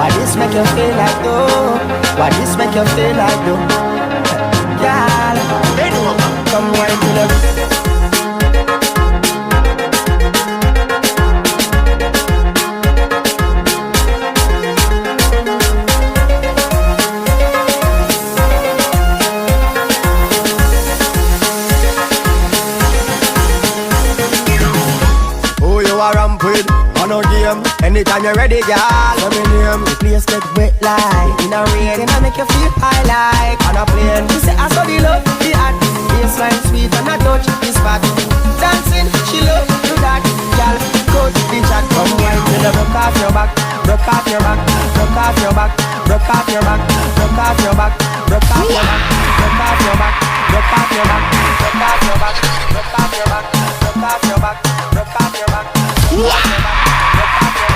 Why this make you feel like though? Why this make you feel like though? Girl, come wine to the no game. Anytime you're ready, girl, let me name. The place get wet like in a rain, and I make you feel high like on a plane. You say I saw the love, the art, baseline sweet and I touch this spot. Dancing, she love do that, girl. Go to the chat, come wine till you broke off your back, broke off your back, broke off your back, broke off your back, broke off your back, broke off your back, broke off your back, broke off your back, broke off your back, broke off your back, broke off your back, broke off your back, broke off your back.